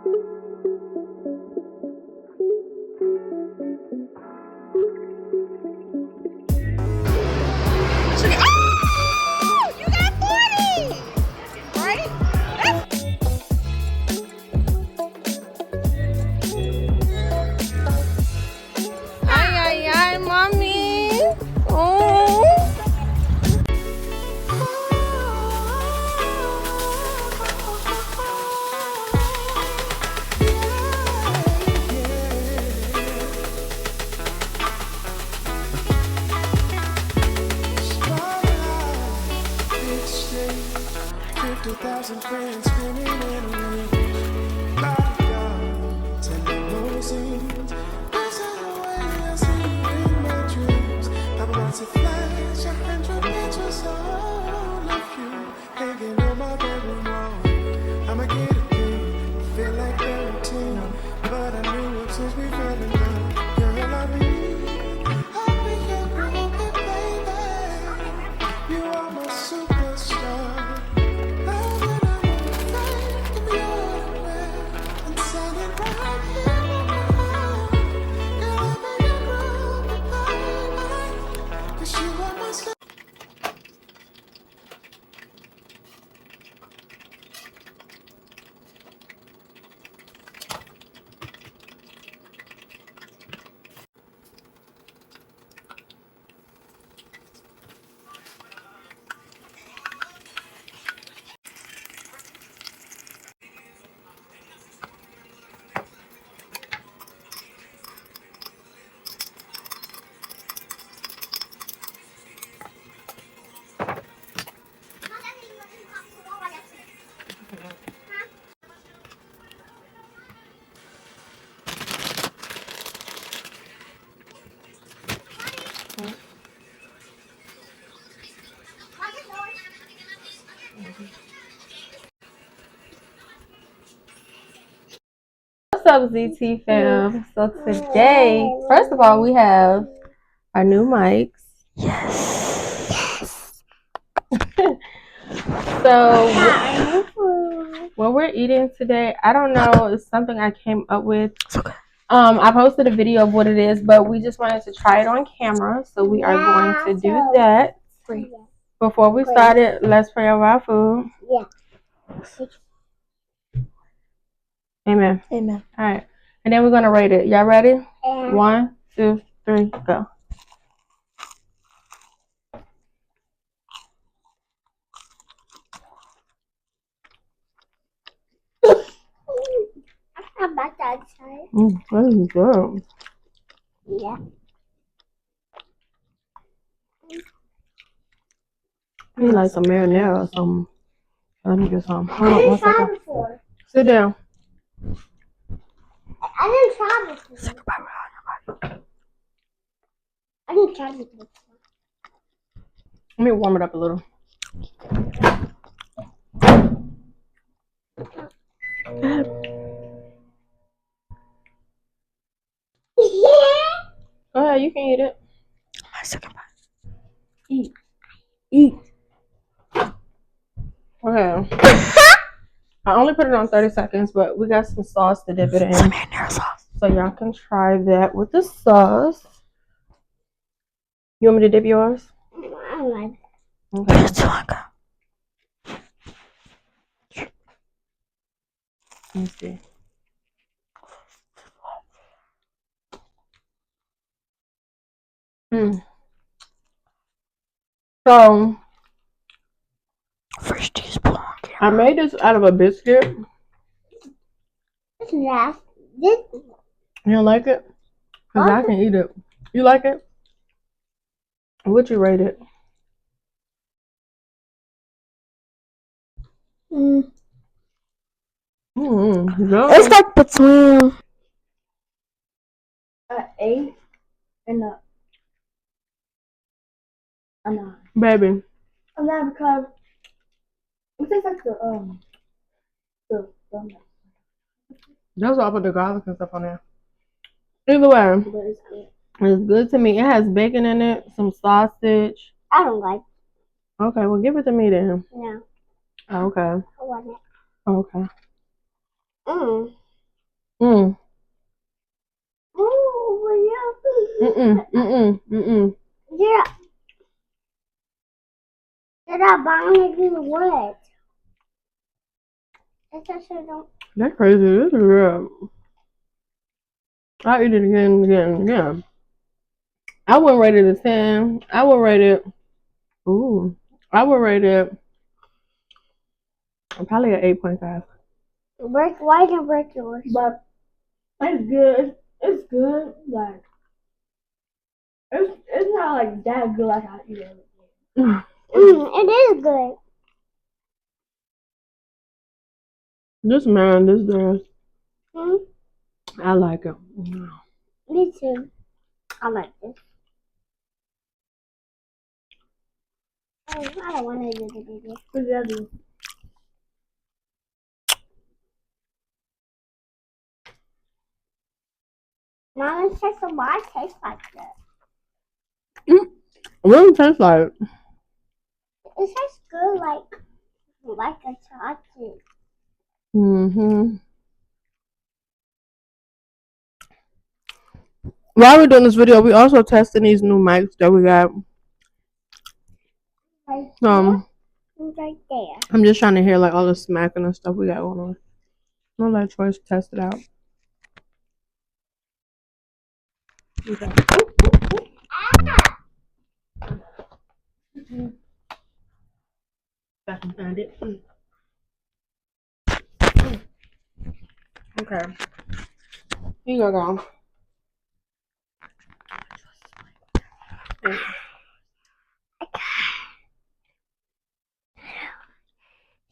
Oh, you got 40, right? Ay, ay, ay, mommy. Oh. Thousand friends spinning in a ring. Bodyguard, telling no scenes. This is the way I see you in my dreams. Paparazzi flash 100 pictures all of you hanging on my bedroom wall. I'ma get it in, feel like 13, but I knew it since we fell in love. Girl, I'll be your groupie, baby. You are my superstar. What's up, ZT fam? So today, first of all, we have our new mics. Yes. So what we're eating today, I don't know, it's something I came up with. It's okay. I posted a video of what it is, but we just wanted to try it on camera, so we are going to do that. Before we start it, let's pray over our food. Yeah. Amen. Amen. All right, and then we're gonna rate it. Y'all ready? 1, 2, 3, go. How about that side? That is good. Yeah. I need like some marinara or something. Let me get some. Hold on 1 second. Before. Sit down. I didn't try before. I didn't try before. Let me warm it up a little. Yeah. Go ahead, you can eat it. My second bite. Eat. Okay. I only put it on 30 seconds, but we got some sauce to dip it in. Some marinara sauce. So y'all can try that with the sauce. You want me to dip yours? I don't like it. Okay. It's like Let me see. So first teaspoon. I made this out of a biscuit. It's nasty. This. You don't like it? Because I can eat it. You like it? Would you rate it? No. It's like between 8 and a 9. Baby. A 9 because it tastes like the That's why I put the garlic and stuff on there. Either way, but it's good. it's good to me. It has bacon in it, some sausage. I don't like it. Okay, well, give it to me then. No. Okay. I want it. Okay. Yeah. That bomb is in the wood. That's also don't. That's crazy. This is real. I'll eat it again and again and again. I wouldn't rate it a 10. I would rate it. Ooh. I would rate it probably an 8.5. Why didn't break yours? But it's good. It's good. Like it's not like that good like I eat everything. It is good. This man, this dress. Hmm? I like it. Me too. I like this. Oh, I don't want to do this. What did I do? Mom, it tastes why it tastes like that. What does it taste like? It tastes good like a chocolate. While we're doing this video, we also testing these new mics that we got. Right right there. I'm just trying to hear like all the smacking and stuff we got going on. I'll let Choice test it out. Okay. If I can find it. Okay. Here you go, girl.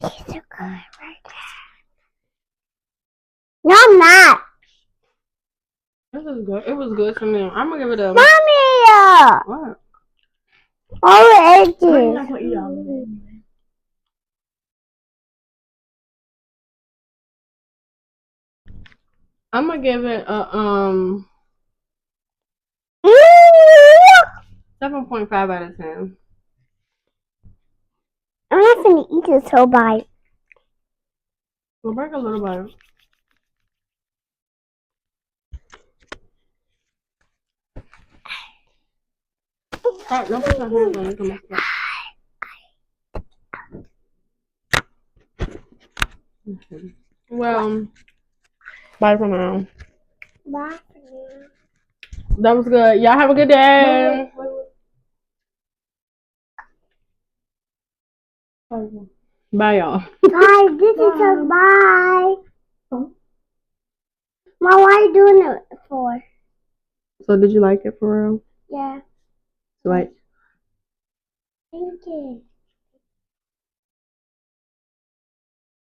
These are good right now. No, I'm not. This is good. It was good to me. I'm gonna give it a. Mommy! What? All I'm edges. not gonna eat all of it. I'm gonna give it a 7.5 out of 10. I'm not gonna eat this whole bite. We'll break a little bit. Alright, don't put your hands on it. Come back. Well, bye for now. Bye. That was good. Y'all have a good day. Bye, y'all. Bye. This is a bye. Mom, what are you doing it for? So, did you like it for real? Yeah. Like, Thank you.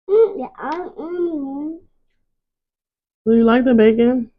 Yeah. do you like the bacon?